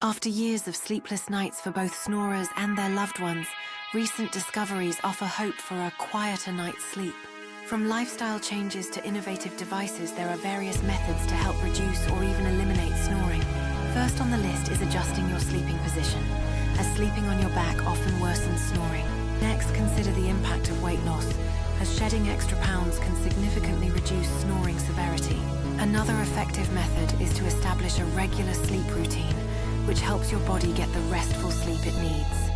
After years of sleepless nights for both snorers and their loved ones, recent discoveries offer hope for a quieter night's sleep. From lifestyle changes to innovative devices, there are various methods to help reduce or even eliminate snoring. First on the list is adjusting your sleeping position, as sleeping on your back often worsens snoring. Next, consider the impact of weight loss, as shedding extra pounds can significantly reduce snoring severity. Another effective method is to establish a regular sleep routine, which helps your body get the restful sleep it needs.